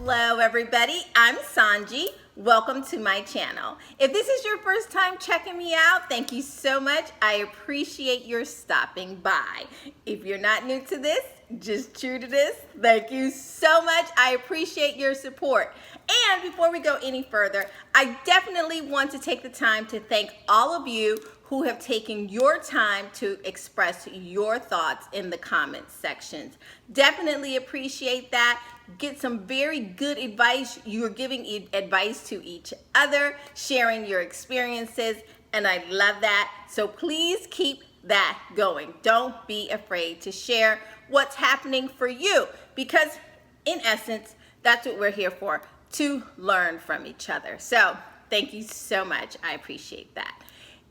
Hello everybody, I'm SohnJee. Welcome to my channel. If this is your first time checking me out, thank you so much. I appreciate your stopping by. If you're not new to this, just true to this, thank you so much. I appreciate your support. And before we go any further, I definitely want to take the time to thank all of you who have taken your time to express your thoughts in the comments sections. Definitely appreciate that. Get some very good advice. You're giving advice to each other, sharing your experiences, and I love that. So please keep that going. Don't be afraid to share what's happening for you, because in essence, that's what we're here for, to learn from each other. So thank you so much. I appreciate that.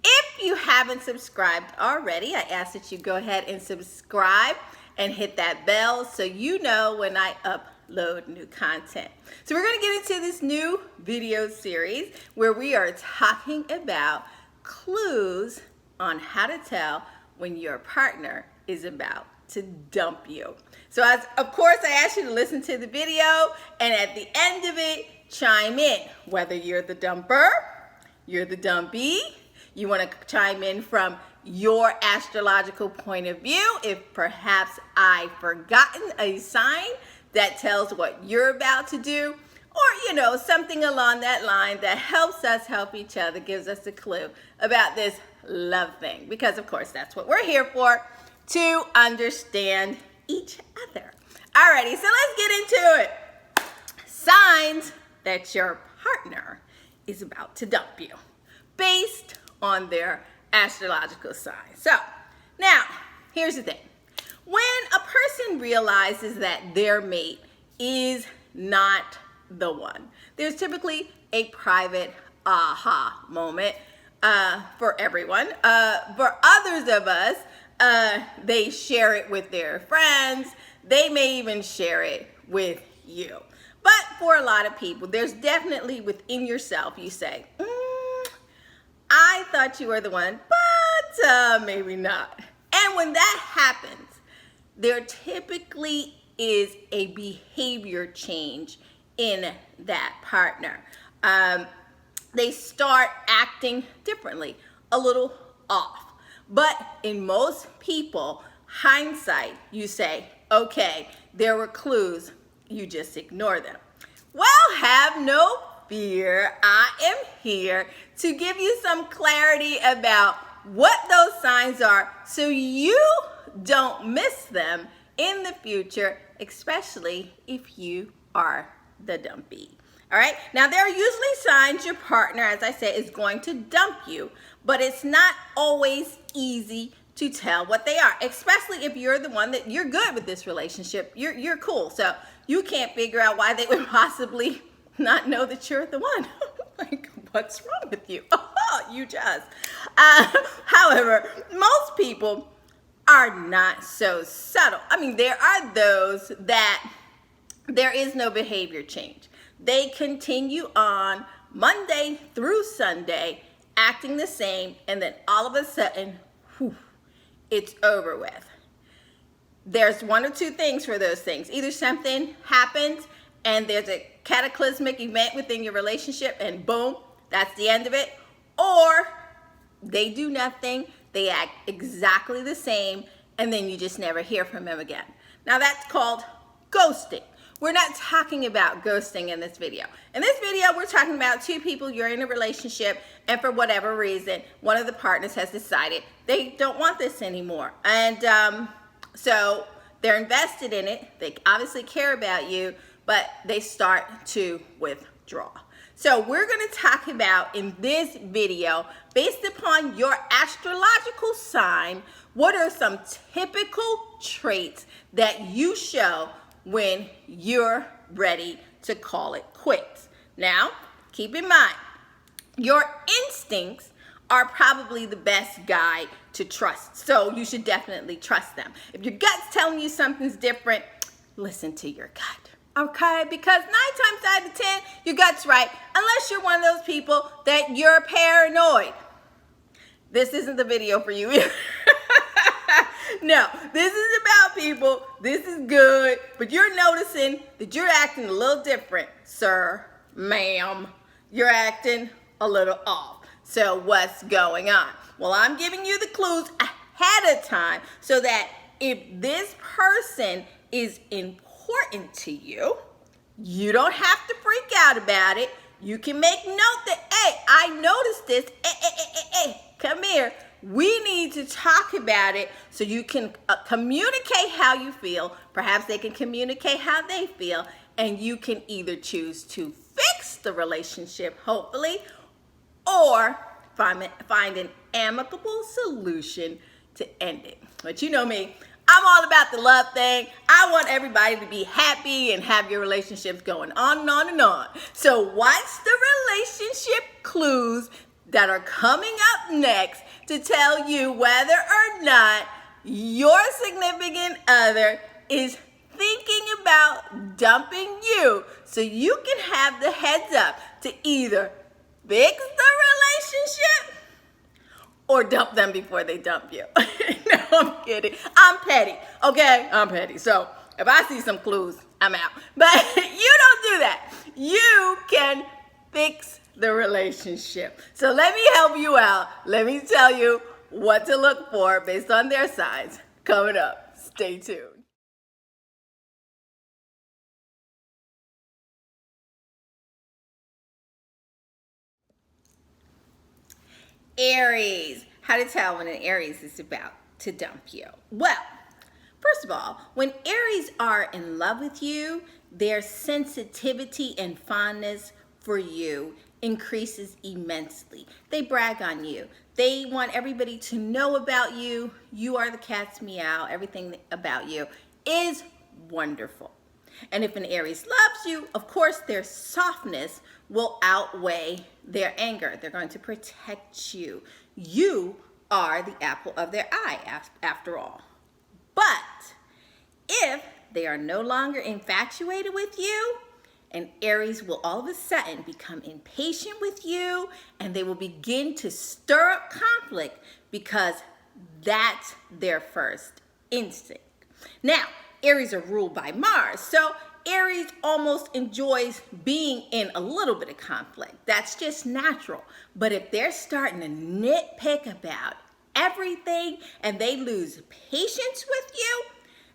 If you haven't subscribed already, I ask that you go ahead and subscribe and hit that bell so you know when I upload new content. So we're going to get into this new video series where we are talking about clues on how to tell when your partner is about to dump you. So of course, I ask you to listen to the video, and at the end of it, chime in. Whether you're the dumper, you're the dumpee, you want to chime in from your astrological point of view. If perhaps I've forgotten a sign that tells what you're about to do, or something along that line that helps us help each other, gives us a clue about this love thing. Because of course, that's what we're here for, to understand each other. Alrighty, so let's get into it. Signs that your partner is about to dump you, based on their astrological sign. So now, here's the thing. When a person realizes that their mate is not the one, there's typically a private aha moment for everyone. For others of us, they share it with their friends. They may even share it with you. But for a lot of people, there's definitely within yourself, you say, I thought you were the one, but maybe not. And when that happens, there typically is a behavior change in that partner. They start acting differently, a little off. But in most people, hindsight, you say, okay, there were clues, you just ignore them. Well, have no fear. I am here to give you some clarity about what those signs are so you don't miss them in the future, especially if you are the dumpee. All right, now there are usually signs your partner, as I said, is going to dump you, but it's not always easy to tell what they are, especially if you're the one that you're good with this relationship. You're cool, so you can't figure out why they would possibly not know that you're the one. Like, what's wrong with you? Oh, you just. However, most people are not so subtle. I mean, there are those that there is no behavior change. They continue on Monday through Sunday, acting the same, and then all of a sudden, it's over with. There's one or two things for those things. Either something happens and there's a cataclysmic event within your relationship and boom, that's the end of it. Or they do nothing, they act exactly the same, and then you just never hear from them again. Now that's called ghosting. We're not talking about ghosting in this video. In this video, we're talking about two people, you're in a relationship, and for whatever reason, one of the partners has decided they don't want this anymore. And so they're invested in it. They obviously care about you, but they start to withdraw. So we're going to talk about in this video, based upon your astrological sign, what are some typical traits that you show when you're ready to call it quits. Now, keep in mind, your instincts are probably the best guide to trust. So you should definitely trust them. If your gut's telling you something's different, listen to your gut. Okay, because 9 times out of 10, your gut's right, unless you're one of those people that you're paranoid. This isn't the video for you either. No, this is about people. This is good. But you're noticing that you're acting a little different, sir, ma'am. You're acting a little off. So what's going on? Well, I'm giving you the clues ahead of time so that if this person is important to you, you don't have to freak out about it. You can make note that, hey, I noticed this. Hey, come here. We need to talk about it so you can communicate how you feel. Perhaps they can communicate how they feel, and you can either choose to fix the relationship, hopefully, or find an amicable solution to end it. But you know me, I'm all about the love thing. I want everybody to be happy and have your relationships going on and on and on. So what's the relationship clues that are coming up next to tell you whether or not your significant other is thinking about dumping you, so you can have the heads up to either fix the relationship or dump them before they dump you. No, I'm kidding. I'm petty, okay? I'm petty. So if I see some clues, I'm out. But you don't do that. You can fix the relationship. So let me help you out. Let me tell you what to look for based on their signs. Coming up. Stay tuned. Aries. How to tell when an Aries is about to dump you. Well, first of all, when Aries are in love with you, their sensitivity and fondness for you increases immensely. They brag on you. They want everybody to know about you. You are the cat's meow. Everything about you is wonderful. And if an Aries loves you, of course, their softness will outweigh their anger. They're going to protect you. You are the apple of their eye, after all. But if they are no longer infatuated with you, an Aries will all of a sudden become impatient with you, and they will begin to stir up conflict because that's their first instinct. Now, Aries are ruled by Mars, so Aries almost enjoys being in a little bit of conflict. That's just natural. But if they're starting to nitpick about everything and they lose patience with you,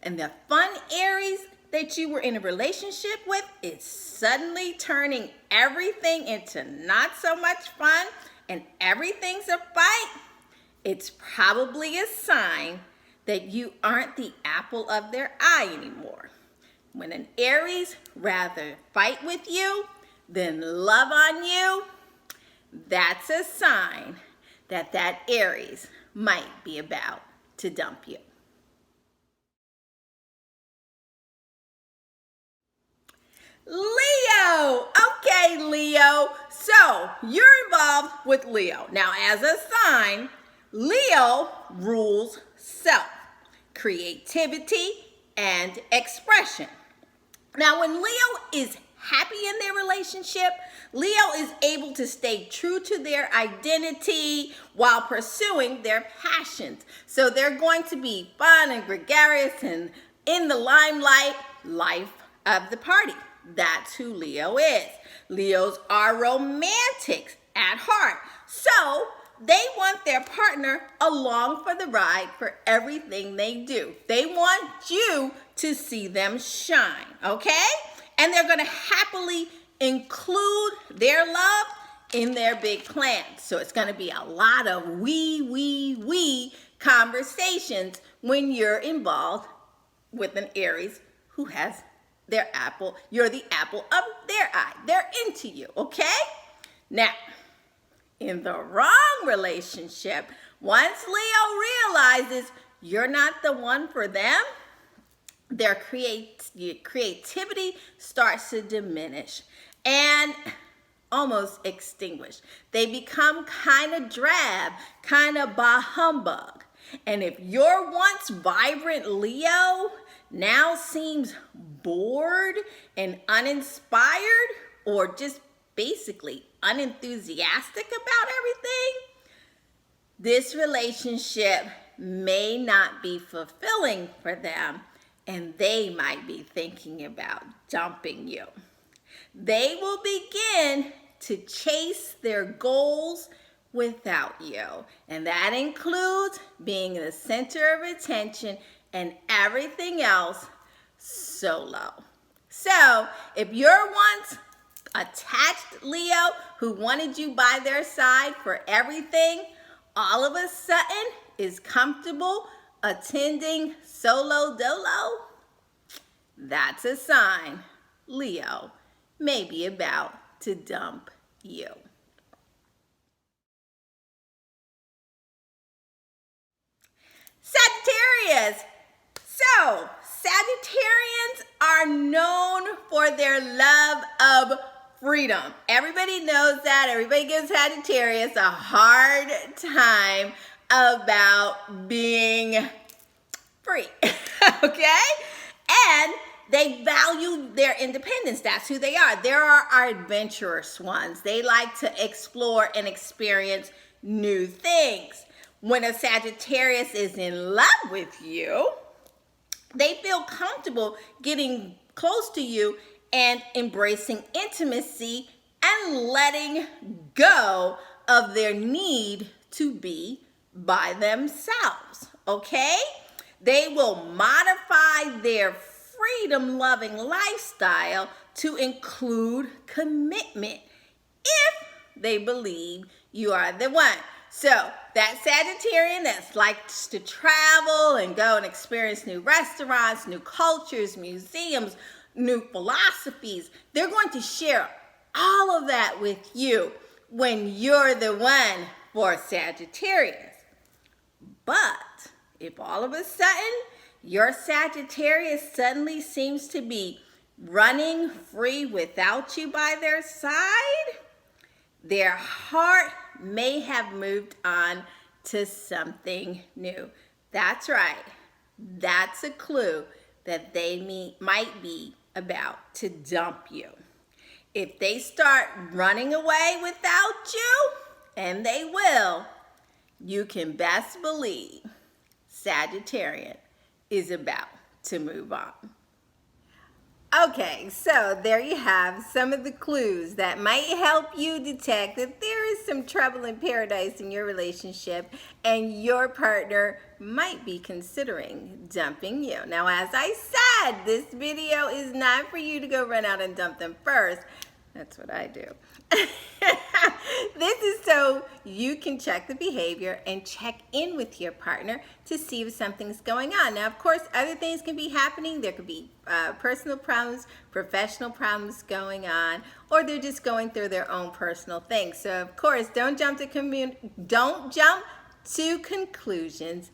and the fun Aries that you were in a relationship with is suddenly turning everything into not so much fun and everything's a fight, it's probably a sign that you aren't the apple of their eye anymore. When an Aries rather fight with you than love on you, that's a sign that that Aries might be about to dump you. Leo. Okay, Leo. So you're involved with Leo. Now, as a sign, Leo rules self, creativity, and expression. Now, when Leo is happy in their relationship, Leo is able to stay true to their identity while pursuing their passions. So they're going to be fun and gregarious and in the limelight, life of the party. That's who Leo is. Leos are romantics at heart. So they want their partner along for the ride for everything they do. They want you to see them shine, okay? And they're going to happily include their love in their big plans. So it's going to be a lot of we conversations when you're involved with an Aries who has their apple. You're the apple of their eye. They're into you, okay? Now, in the wrong relationship, once Leo realizes you're not the one for them, their creativity starts to diminish and almost extinguish. They become kind of drab, kind of bah humbug. And if your once vibrant Leo now seems bored and uninspired, or just basically unenthusiastic about everything, this relationship may not be fulfilling for them, and they might be thinking about dumping you. They will begin to chase their goals without you, and that includes being the center of attention and everything else solo. So if you're once attached Leo who wanted you by their side for everything, all of a sudden is comfortable attending solo dolo, that's a sign Leo may be about to dump you. Sagittarius. So, Sagittarians are known for their love of freedom. Everybody knows that. Everybody gives Sagittarius a hard time about being free, okay? And they value their independence. That's who they are. There are our adventurous ones. They like to explore and experience new things. When a Sagittarius is in love with you, they feel comfortable getting close to you and embracing intimacy and letting go of their need to be by themselves, okay? They will modify their freedom-loving lifestyle to include commitment if they believe you are the one. So that Sagittarian that likes to travel and go and experience new restaurants, new cultures, museums, new philosophies, they're going to share all of that with you when you're the one for Sagittarius. But if all of a sudden your Sagittarius suddenly seems to be running free without you by their side, their heart may have moved on to something new. That's right. That's a clue that they might be about to dump you. If they start running away without you, and they will, you can best believe Sagittarian is about to move on. Okay, so there you have some of the clues that might help you detect that there is some trouble in paradise in your relationship and your partner might be considering dumping you. Now, as I said, this video is not for you to go run out and dump them first. That's what I do. This is so you can check the behavior and check in with your partner to see if something's going on. Now, of course, other things can be happening. There could be personal problems, professional problems going on, or they're just going through their own personal things. So, of course, don't jump to conclusions.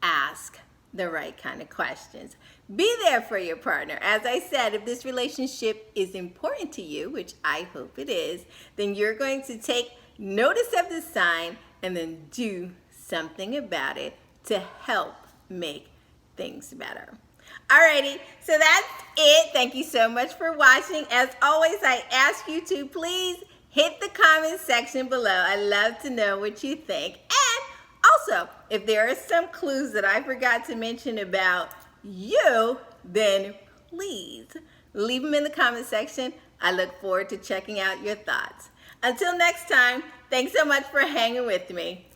Ask the right kind of questions. Be there for your partner. As I said, if this relationship is important to you, which I hope it is, then you're going to take notice of the sign and then do something about it to help make things better. Alrighty, so that's it. Thank you so much for watching. As always, I ask you to please hit the comment section below. I love to know what you think. And also, if there are some clues that I forgot to mention about you, then please leave them in the comment section. I look forward to checking out your thoughts. Until next time, thanks so much for hanging with me.